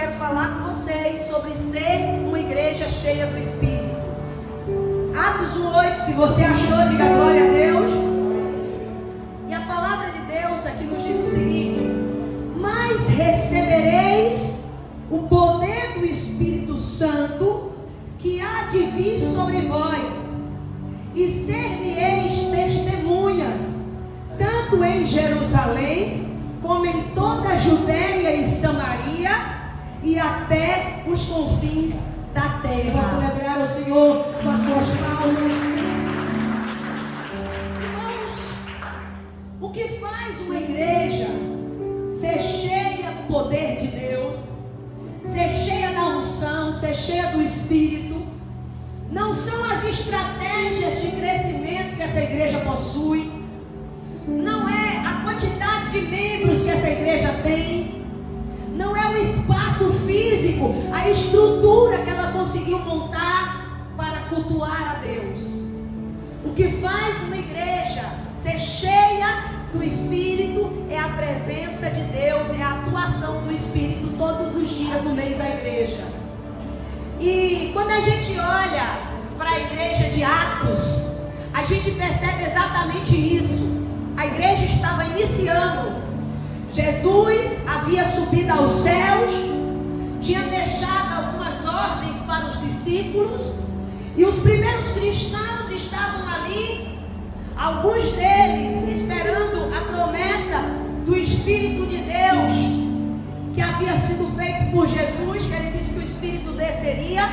quero falar com vocês sobre ser uma igreja cheia do Espírito. Atos 1:8, se você achou, diga glória a Deus. E a palavra de Deus aqui nos diz o seguinte: mas recebereis o poder do Espírito Santo, que há de vir sobre vós, e ser-me-eis testemunhas, tanto em Jerusalém, como em toda a Judéia e Samaria, e até os confins da terra. Vamos celebrar o Senhor com as suas palmas. Irmãos, o que faz uma igreja ser cheia do poder de Deus, ser cheia da unção, ser cheia do Espírito, não são as estratégias de crescimento que essa igreja possui, não é a quantidade de membros que essa igreja tem, não é o espaço físico, a estrutura que ela conseguiu montar para cultuar a Deus. O que faz uma igreja ser cheia do Espírito é a presença de Deus, é a atuação do Espírito todos os dias no meio da igreja. E quando a gente olha para a igreja de Atos, a gente percebe exatamente isso. A igreja estava iniciando. Jesus havia subido aos céus, tinha deixado algumas ordens para os discípulos, e os primeiros cristãos estavam ali, alguns deles esperando a promessa do Espírito de Deus, que havia sido feito por Jesus, que ele disse que o Espírito desceria.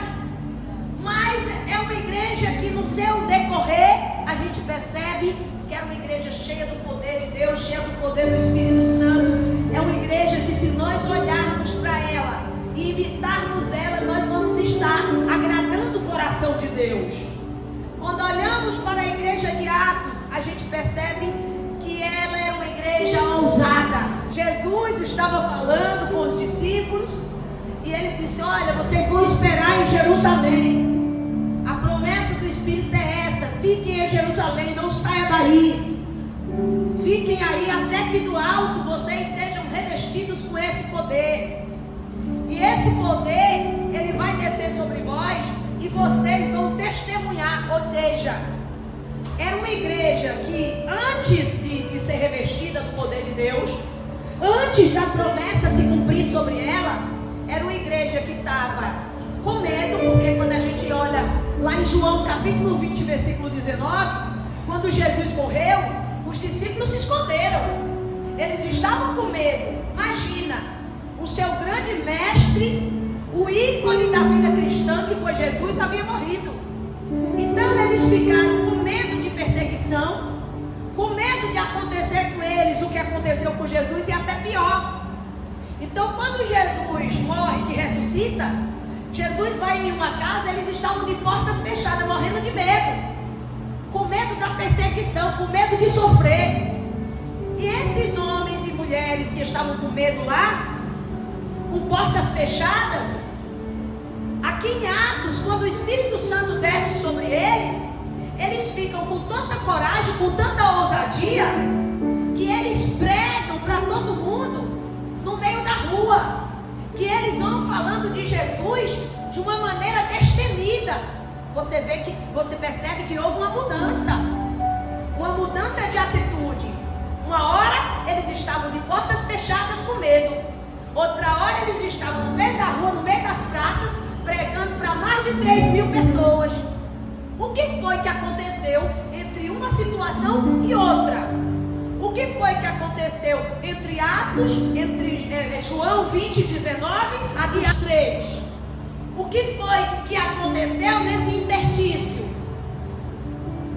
Mas é uma igreja que no seu decorrer, a gente percebe que era uma igreja cheia do poder de Deus, cheia do poder do Espírito Santo. É uma igreja que, se nós olharmos para ela e imitarmos ela, nós vamos estar agradando o coração de Deus. Quando olhamos para a igreja de Atos, a gente percebe que ela é uma igreja ousada. Jesus estava falando com os discípulos e ele disse: olha, vocês vão esperar em Jerusalém. A promessa do Espírito é essa: fiquem em Jerusalém, não saia daí. Fiquem aí até que do alto vocês sejam revestidos com esse poder. E esse poder, ele vai descer sobre vós e vocês vão testemunhar. Ou seja, era uma igreja que antes de ser revestida do poder de Deus, antes da promessa se cumprir sobre ela, era uma igreja que estava com medo, porque quando a gente olha lá em João capítulo 20, versículo 19, quando Jesus morreu, os discípulos se esconderam. Eles estavam com medo. Imagina, o seu grande mestre, o ícone da vida cristã, que foi Jesus, havia morrido. Então eles ficaram com medo de perseguição, com medo de acontecer com eles o que aconteceu com Jesus, e até pior. Então quando Jesus morre, que ressuscita, Jesus vai em uma casa, eles estavam de portas fechadas, morrendo de medo, com medo da perseguição, com medo de sofrer. E esses homens e mulheres que estavam com medo lá, com portas fechadas, aqui em Atos, quando o Espírito Santo desce sobre eles, eles ficam com tanta coragem, com tanta ousadia, que eles pregam para todo mundo no meio da rua, que eles vão falando de Jesus de uma maneira destemida. Você percebe que houve uma mudança de atitude. Uma hora eles estavam de portas fechadas com medo, outra hora eles estavam no meio da rua, no meio das praças, pregando para mais de 3.000 pessoas. O que foi que aconteceu entre uma situação e outra? O que foi que aconteceu entre Atos, entre João 20, 19 a 3? O que foi que aconteceu nesse interstício?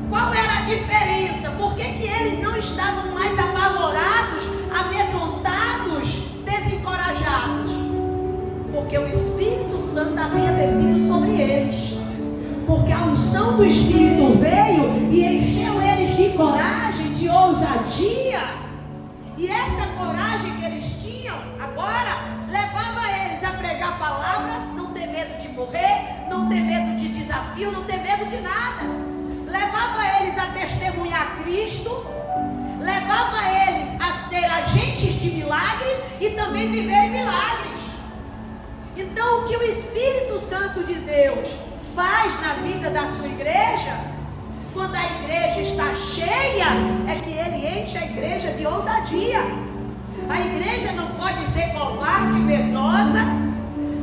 Qual era a diferença? Por que eles não estavam mais apavorados, amedrontados, desencorajados? Porque o Espírito Santo havia descido sobre eles. Porque a unção do Espírito veio e encheu eles de coragem, de ousadia. E essa coragem que eles tinham agora levava eles a pregar a palavra, não ter medo de morrer, não ter medo de desafio, não ter medo de nada. Levava eles a testemunhar Cristo, levava eles a ser agentes de milagres e também viverem milagres. Então, o que o Espírito Santo de Deus faz na vida da sua igreja, quando a igreja está cheia, é que ele enche a igreja de ousadia. A igreja não pode ser covarde, medrosa,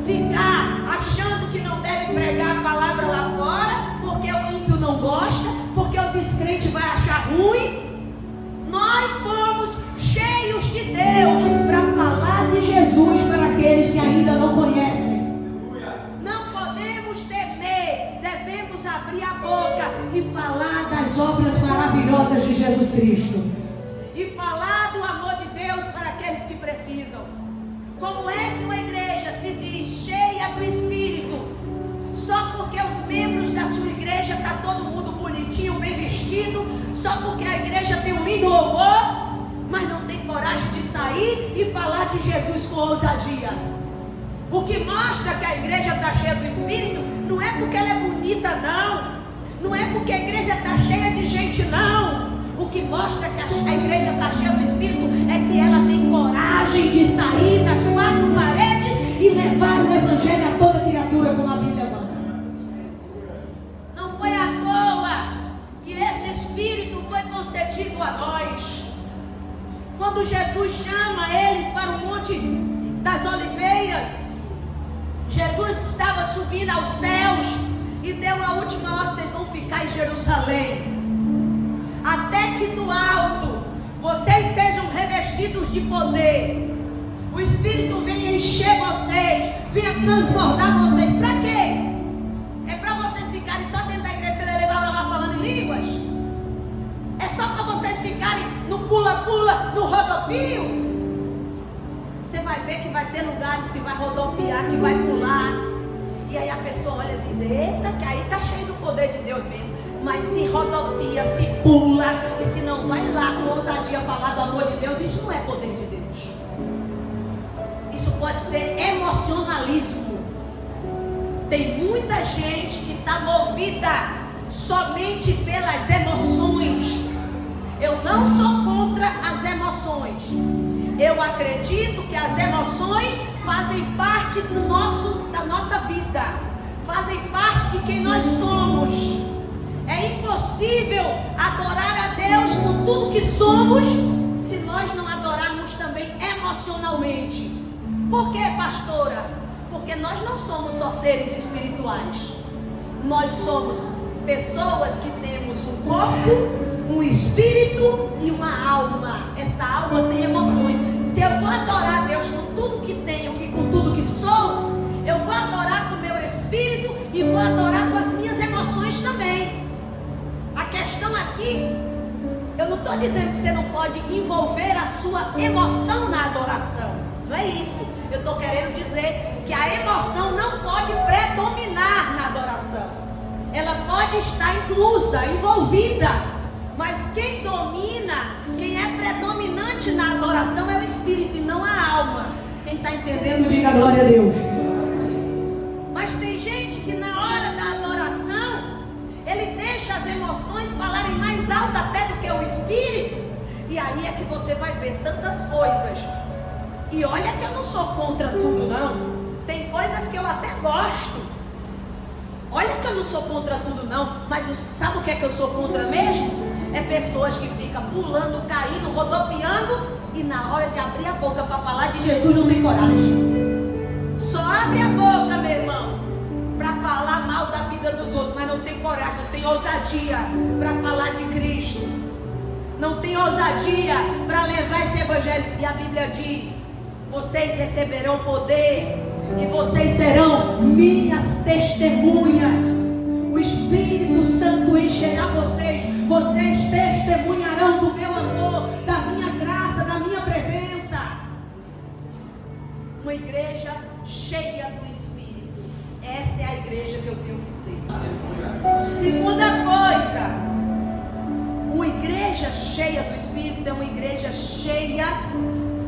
ficar achando que não deve pregar a palavra lá fora, porque o ímpio não gosta, porque o descrente vai achar ruim. Nós fomos cheios de Deus para falar de Jesus para aqueles que ainda não conhecem. Não podemos temer, devemos abrir a boca e falar das obras maravilhosas de Jesus Cristo. E falar do amor de Deus para aqueles que precisam. Como é que uma igreja se diz cheia do Espírito, só porque os membros da sua igreja está todo mundo bonitinho, bem vestido, só porque a igreja tem um lindo louvor, mas não tem coragem de sair e falar de Jesus com ousadia? O que mostra que a igreja está cheia do Espírito não é porque ela é bonita, não é porque a igreja está cheia de gente, não. O que mostra que a igreja está cheia do Espírito é que ela tem coragem de sair das quatro paredes e levar o Evangelho a toda criatura, como a Bíblia manda. Não foi à toa que esse Espírito foi concedido a nós. Quando Jesus chama eles para o Monte das Oliveiras, Jesus estava subindo aos céus e deu a última ordem: vocês vão ficar em Jerusalém, até que do alto vocês sejam revestidos de poder. O Espírito venha encher vocês, venha transbordar vocês. Para quê? É para vocês ficarem só dentro da igreja lá falando em línguas? É só para vocês ficarem no pula-pula, no rodopio? Você vai ver que vai ter lugares que vai rodopiar, que vai pular. E aí a pessoa olha e diz: eita, que aí está cheio do poder de Deus mesmo. Mas se rodopia, se pula, e se não vai lá com ousadia falar do amor de Deus, isso não é poder de Deus. Isso pode ser emocionalismo. Tem muita gente que está movida somente pelas emoções. Eu não sou contra as emoções. Eu acredito que as emoções fazem parte da nossa vida, fazem parte de quem nós somos. É impossível adorar a Deus com tudo que somos se nós não adorarmos também emocionalmente. Por quê, pastora? Porque nós não somos só seres espirituais. Nós somos pessoas que temos um corpo, um espírito e uma alma. Essa alma tem emoções. Se eu vou adorar a Deus com tudo que tenho e com tudo que sou, eu vou adorar com o meu espírito e vou adorar com as minhas emoções também. A questão aqui, eu não estou dizendo que você não pode envolver a sua emoção na adoração. Não é isso. Eu estou querendo dizer que a emoção não pode predominar na adoração. Ela pode estar inclusa, envolvida. Mas quem domina, quem é predominante na adoração é o espírito e não a alma. Quem está entendendo, diga glória a Deus. Mas tem gente que na hora da adoração, ele deixa as emoções falarem mais alto até do que o espírito. E aí é que você vai ver tantas coisas. E olha que eu não sou contra tudo, não. Tem coisas que eu até gosto. Olha que eu não sou contra tudo, não. Mas sabe o que é que eu sou contra mesmo? É pessoas que ficam pulando, caindo, rodopiando, e na hora de abrir a boca para falar de Jesus não tem coragem. Só abre a boca, meu irmão, para falar mal da vida dos outros, mas não tem coragem, não tem ousadia para falar de Cristo. Não tem ousadia para levar esse evangelho. E a Bíblia diz: vocês receberão poder e vocês serão minhas testemunhas. O Espírito Santo encherá vocês. Vocês testemunharão do meu amor, da minha graça, da minha presença. Uma igreja cheia do Espírito. Essa é a igreja que eu tenho que ser. Segunda coisa, uma igreja cheia do Espírito é uma igreja cheia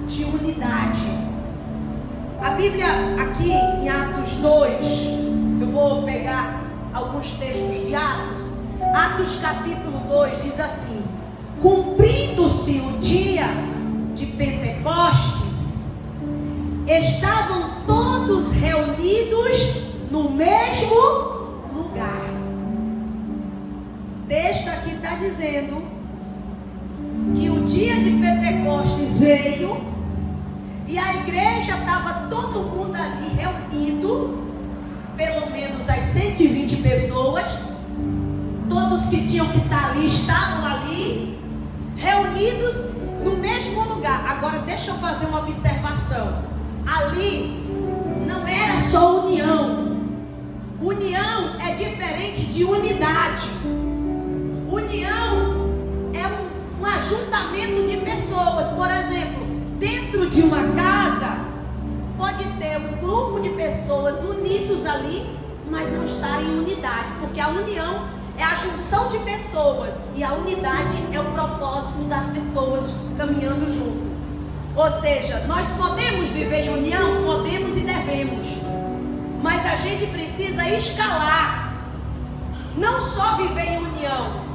de unidade. A Bíblia aqui em Atos 2, eu vou pegar alguns textos de Atos. Atos capítulo 2 diz assim: cumprindo-se o dia de Pentecostes, estavam todos reunidos no mesmo lugar. O texto aqui está dizendo que o dia de Pentecostes veio e a igreja estava todo mundo ali reunido, pelo menos as 120 pessoas, todos que tinham que estar ali estavam ali, reunidos no mesmo lugar. Agora deixa eu fazer uma observação. Ali não era só união. União é diferente de unidade. União é um ajuntamento de pessoas. Por exemplo, dentro de uma casa pode ter um grupo de pessoas unidos ali, mas não estar em unidade, porque a união é a junção de pessoas e a unidade é o propósito das pessoas caminhando junto. Ou seja, nós podemos viver em união, podemos e devemos, mas a gente precisa escalar, não só viver em união.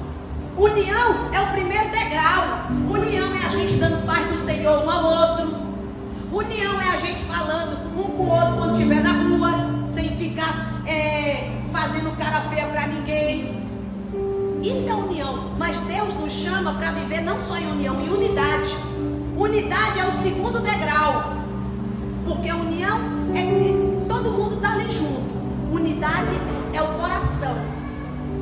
União é o primeiro degrau. União é a gente dando paz do Senhor um ao outro. União é a gente falando um com o outro quando estiver na rua, sem ficar fazendo cara feia para ninguém. Isso é união. Mas Deus nos chama para viver não só em união, em unidade. Unidade é o segundo degrau, porque união é todo mundo está ali junto. Unidade é o coração.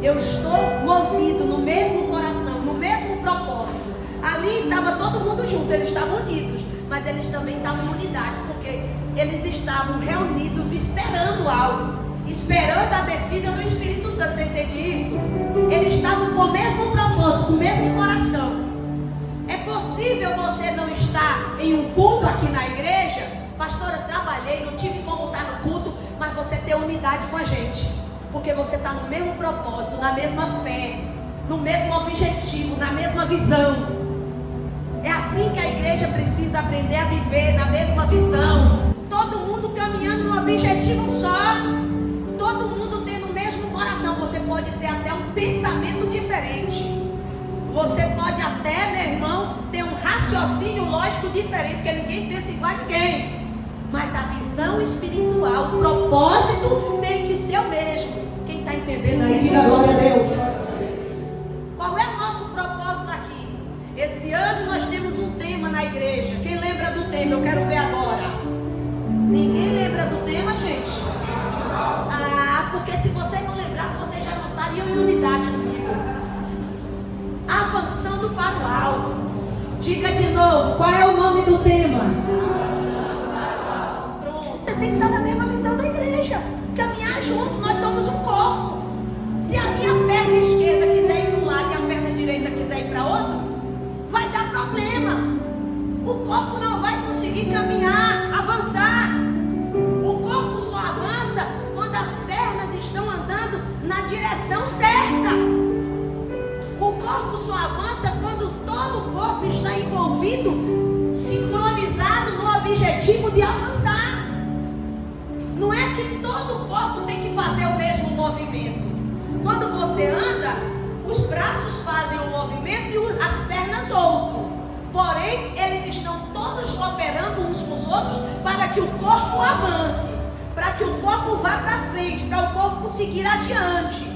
Eu estou movido no mesmo coração, no mesmo propósito. Ali estava todo mundo junto, eles estavam unidos, mas eles também estavam em unidade, porque eles estavam reunidos esperando algo, esperando a descida do Espírito Santo. Você entende isso? Eles estavam com o mesmo propósito, com o mesmo coração. É possível você não estar em um culto aqui na igreja? Pastora, eu trabalhei, não tive como estar no culto, mas você ter unidade com a gente, porque você está no mesmo propósito, na mesma fé, no mesmo objetivo, na mesma visão. É assim que a igreja precisa aprender a viver, na mesma visão. Todo mundo caminhando num objetivo só, todo mundo tendo o mesmo coração. Você pode ter até um pensamento diferente, você pode até, meu irmão, ter um raciocínio lógico diferente, porque ninguém pensa igual a ninguém, mas a visão espiritual, o propósito tem que ser o mesmo. Quem está entendendo aí, diga glória a Deus. Qual é o nosso propósito aqui? Esse ano nós temos um tema na igreja. Quem lembra do tema? Eu quero ver agora. Ninguém lembra do tema, gente? Porque se você não lembrasse, você já não estaria em unidade comigo. Avançando para o alvo. Diga de novo, qual é o nome do tema? Pronto. Você tem que estar na mesma visão da igreja. Caminhar junto, nós somos um corpo. Se a minha perna esquerda quiser ir para um lado e a perna direita quiser ir para outro, vai dar problema. O corpo não vai conseguir caminhar, avançar. O corpo só avança quando as pernas estão andando na direção certa. O corpo só avança quando todo o corpo está envolvido, sincronizado no objetivo de avançar. Não é que todo o corpo tem que fazer o mesmo movimento. Quando você anda, os braços fazem um movimento e as pernas outro. Porém, eles estão todos cooperando uns com os outros para que o corpo avance, para que o corpo vá para frente, para o corpo seguir adiante.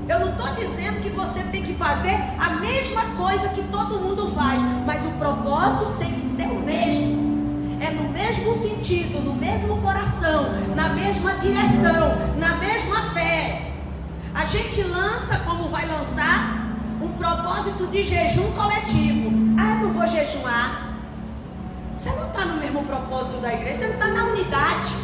Eu não estou dizendo que você tem que fazer a mesma coisa que todo mundo faz, mas o propósito tem que ser o mesmo. É no mesmo sentido, no mesmo coração, na mesma direção, na mesma fé. A gente lança, como vai lançar, um propósito de jejum coletivo. Eu não vou jejuar. Você não está no mesmo propósito da igreja, você não está na unidade.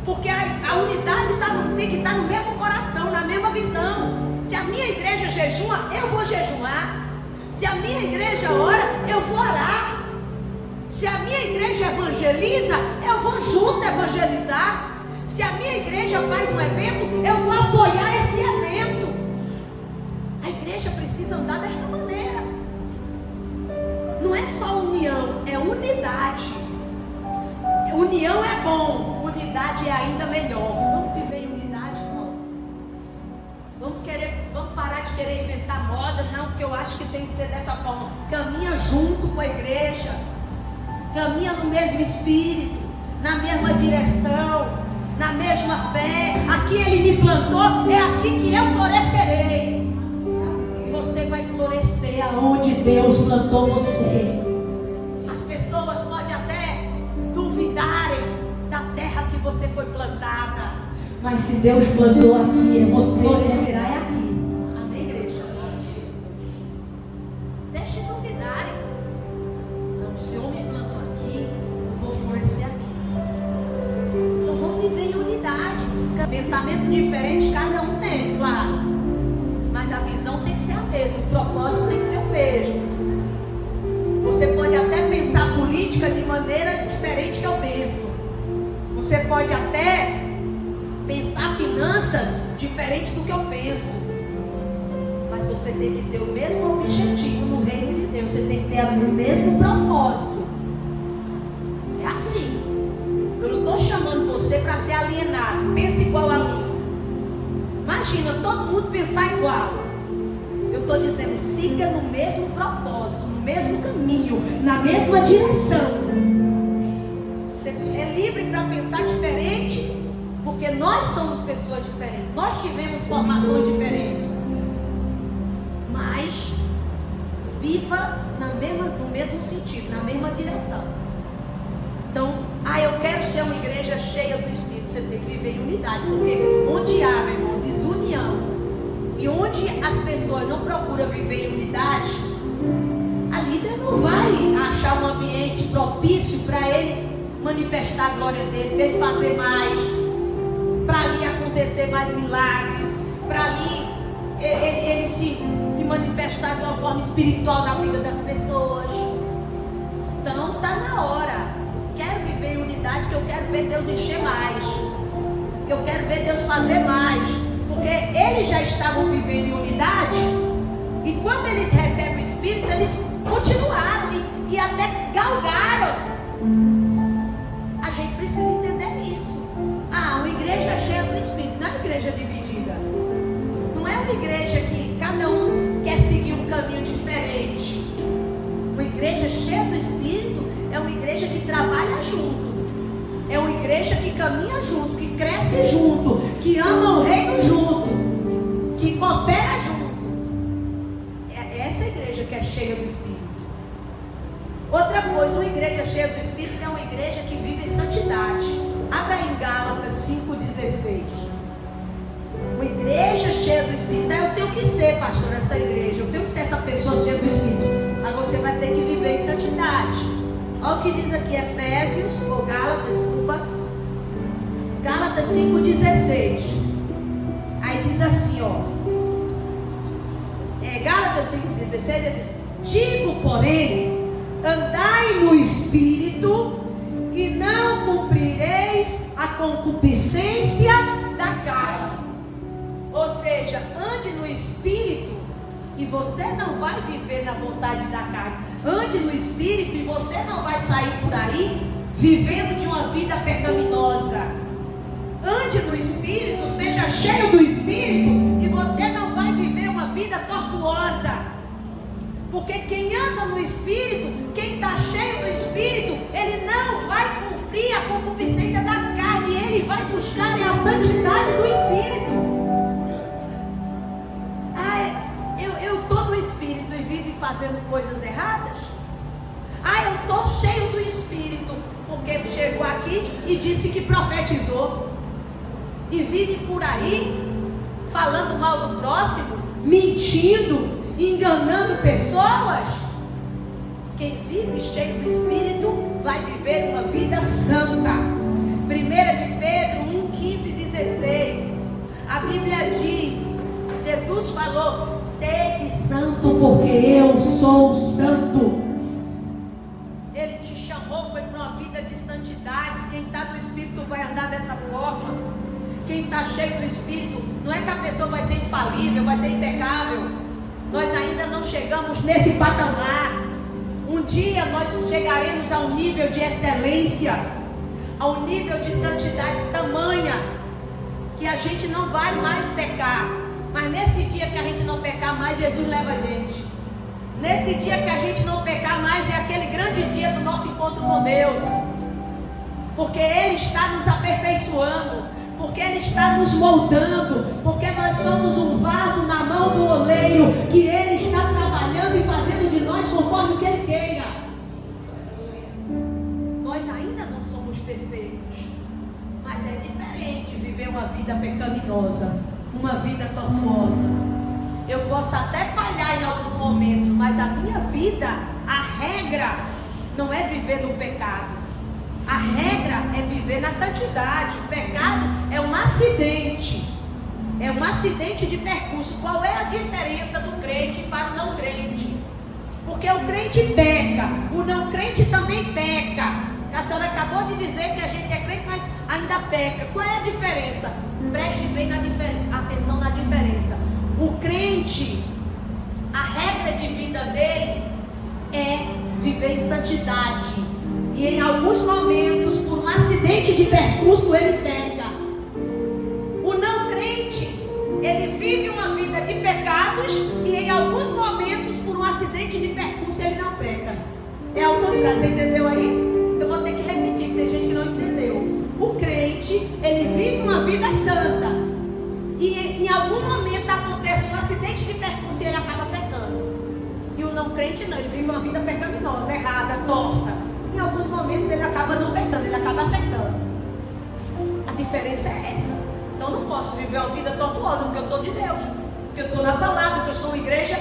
Porque a unidade tem que estar no mesmo coração, na mesma visão. Se a minha igreja jejua, eu vou jejuar. Se a minha igreja ora, eu vou orar. Se a minha igreja evangeliza, eu vou junto evangelizar. Se a minha igreja faz um evento, eu vou apoiar esse evento. A igreja precisa andar desta maneira. Não é só união, é unidade. União é bom, unidade é ainda melhor. Vamos viver em unidade, não. Vamos parar de querer inventar moda, não, porque eu acho que tem que ser dessa forma. Caminha junto com a igreja. Caminha no mesmo espírito, na mesma direção. na mesma fé. Aqui Ele me plantou, é aqui que eu florescerei. Você vai florescer aonde Deus plantou você. As pessoas podem até duvidarem da terra que você foi plantada, mas se Deus plantou aqui, você florescerá aqui. Amém, igreja? Deixe duvidarem. Não, se o homem plantou aqui, eu vou florescer aqui. Então vamos viver em unidade. Pensamento diferente cada um tem, claro, mas a visão tem que ser a mesma, o propósito tem que ser o mesmo. Você pode até pensar política de maneira diferente que eu penso. Você pode até pensar finanças diferente do que eu penso. Mas você tem que ter o mesmo objetivo no reino de Deus. Você tem que ter o mesmo propósito. É assim. Eu não estou chamando você para ser alienado. Pense igual a mim. Imagina todo mundo pensar igual. Eu estou dizendo, siga no mesmo propósito, no mesmo caminho, na mesma direção. Você é livre para pensar diferente, porque nós somos pessoas diferentes. Nós tivemos formações diferentes. Mas viva no mesmo sentido, na mesma direção. Então, eu quero ser uma igreja cheia do Espírito. Você tem que viver em unidade, porque onde há, meu irmão, desunião, e onde as pessoas não procuram viver em unidade, a líder não vai achar um ambiente propício para ele manifestar a glória dele, para ele fazer mais, para ali acontecer mais milagres, para ali ele se manifestar de uma forma espiritual na vida das pessoas. Então está na hora. Quero viver em unidade, que eu quero ver Deus encher mais, eu quero ver Deus fazer mais, porque eles já estavam vivendo em unidade, e quando eles recebem o Espírito, eles continuaram e até galgaram. A gente precisa entender isso. Uma igreja cheia do Espírito não é uma igreja dividida, não é uma igreja que cada um quer seguir um caminho diferente. Uma igreja cheia do Espírito é uma igreja que trabalha junto, é uma igreja que caminha junto, que cresce junto, que ama o reino junto, que coopera junto. É essa igreja que é cheia do Espírito. Outra coisa, uma igreja cheia do Espírito é uma igreja que vive em santidade. Abra em Gálatas 5,16. Uma igreja cheia do Espírito. Eu tenho que ser, pastor, essa igreja, eu tenho que ser essa pessoa cheia do Espírito. Mas você vai ter que viver em santidade. Olha o que diz aqui, Efésios, ou Gálatas, desculpa. Gálatas 5,16. Aí diz assim, Gálatas 5,16, ele diz: digo, porém, andai no Espírito, e não cumprireis a concupiscência da carne. Ou seja, ande no Espírito, e você não vai viver na vontade da carne. Ande no Espírito, e você não vai sair por aí vivendo de uma vida pecaminosa. Ande no Espírito, seja cheio do Espírito, e você não vai viver uma vida tortuosa. Porque quem anda no Espírito, quem está cheio do Espírito, ele não vai cumprir a concupiscência da carne, ele vai buscar a santidade do Espírito. Eu estou no Espírito e vivo fazendo coisas erradas? Eu estou cheio do Espírito, porque chegou aqui e disse que profetizou, e vive por aí falando mal do próximo, mentindo, enganando pessoas. Quem vive cheio do Espírito vai viver uma vida santa. 1 de Pedro 1,15-16. A Bíblia diz, Jesus falou: sede santo, porque eu sou santo. Ele te chamou, foi para uma vida de santidade. Quem está no Espírito vai andar dessa forma. Quem está cheio do Espírito, não é que a pessoa vai ser infalível, vai ser impecável. Nós ainda não chegamos nesse patamar. Um dia nós chegaremos a um nível de excelência, a um nível de santidade tamanha, que a gente não vai mais pecar. Mas nesse dia que a gente não pecar mais, Jesus leva a gente. Nesse dia que a gente não pecar mais, é aquele grande dia do nosso encontro com Deus, porque Ele está nos aperfeiçoando. porque Ele está nos moldando, porque nós somos um vaso na mão do oleiro, que Ele está trabalhando e fazendo de nós conforme o que Ele queira. Nós ainda não somos perfeitos, mas é diferente viver uma vida pecaminosa, uma vida tortuosa. Eu posso até falhar em alguns momentos, mas a minha vida, a regra não é viver no pecado. A regra é viver na santidade. O pecado é um acidente. É um acidente de percurso. Qual é a diferença do crente para o não crente? Porque o crente peca, o não crente também peca. A senhora acabou de dizer que a gente é crente, mas ainda peca. Qual é a diferença? Preste bem atenção na diferença. O crente, a regra de vida dele é viver em santidade. E em alguns momentos, por um acidente de percurso, ele peca. O não crente, ele vive uma vida de pecados e em alguns momentos, por um acidente de percurso, ele não peca. É ao contrário, você entendeu aí? Eu vou ter que repetir, porque tem gente que não entendeu. O crente, ele vive uma vida santa. E em algum momento acontece um acidente de percurso e ele acaba pecando. E o não crente não, ele vive uma vida pecaminosa, errada, torta. Em alguns momentos ele acaba não pecando, ele acaba acertando. A diferença é essa. Então eu não posso viver uma vida tortuosa porque eu sou de Deus, porque eu estou na palavra, porque eu sou uma igreja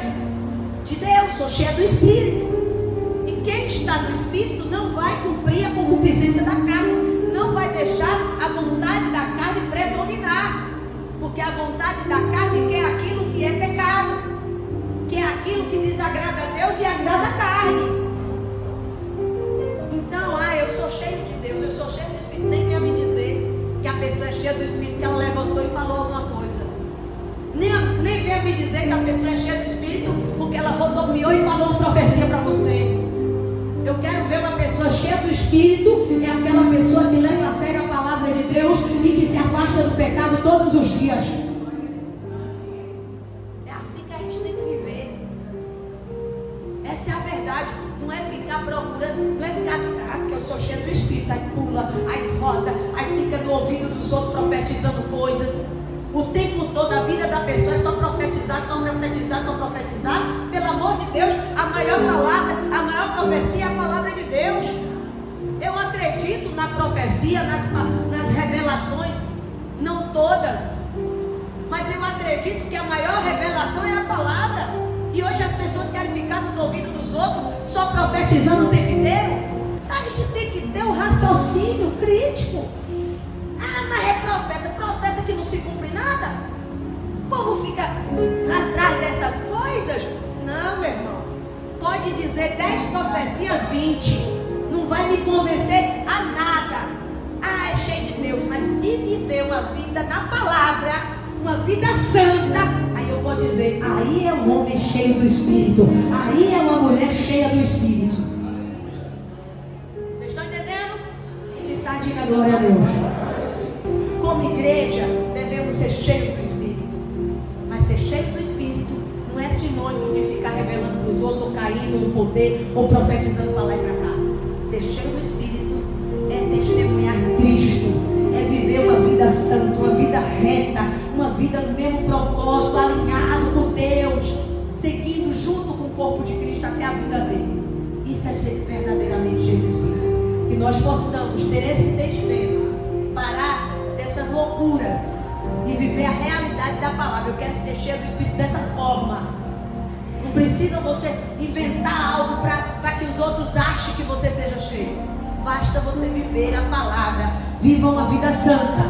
de Deus, sou cheia do Espírito. E quem está no Espírito não vai cumprir a concupiscência da carne, não vai deixar a vontade da carne predominar, porque a vontade da carne quer aquilo que é pecado, que é aquilo que desagrada a Deus e agrada a carne. Então, eu sou cheio de Deus, eu sou cheio do Espírito. Nem venha me dizer que a pessoa é cheia do Espírito, que ela levantou e falou alguma coisa. Nem venha me dizer que a pessoa é cheia do Espírito porque ela rodopiou e falou uma profecia para você. Eu quero ver uma pessoa cheia do Espírito, é aquela pessoa que leva a sério a palavra de Deus e que se afasta do pecado todos os dias. É assim que a gente tem que viver. Essa é a verdade. Não é ficar procurando, não é ficar, porque eu sou cheio do Espírito, aí pula, aí roda, aí fica no ouvido dos outros profetizando coisas. O tempo todo a vida da pessoa é só profetizar, só profetizar, só profetizar. Pelo amor de Deus, a maior palavra, a maior profecia é a palavra de Deus. Eu acredito na profecia, nas revelações, não todas, mas eu acredito que a maior revelação é a palavra. E hoje as pessoas querem ficar nos ouvidos dos outros, só profetizando o tempo inteiro. A gente tem que ter um raciocínio crítico. Mas é profeta que não se cumpre nada? O povo fica atrás dessas coisas? Não, meu irmão. Pode dizer 10 profecias, 20. Não vai me convencer a nada. É cheio de Deus. Mas se viver uma vida na palavra, uma vida santa, aí eu vou dizer, aí é um homem cheio do Espírito. Aí é uma mulher cheia do Espírito. Vocês estão entendendo? Se está, diga glória a Deus. Como igreja, devemos ser cheios do Espírito. Mas ser cheio do Espírito não é sinônimo de ficar revelando para os outros, ou caindo no poder, ou profetizando para lá e para cá. Ser cheio do Espírito é testemunhar Cristo, é viver uma vida santa, uma vida reta, uma vida no mesmo propósito, alinhado com Deus, seguindo junto com o corpo de Cristo até a vida dele. Isso é ser verdadeiramente cheio do Espírito. Que nós possamos ter esse entendimento, parar dessas loucuras e viver a realidade da palavra. Eu quero ser cheio do Espírito dessa forma. Não precisa você inventar algo para que os outros achem que você seja cheio. Basta você viver a palavra. Viva uma vida santa,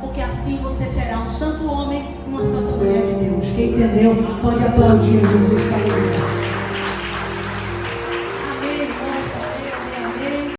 porque assim você será um santo homem e uma santa mulher de Deus. Quem entendeu pode aplaudir Jesus.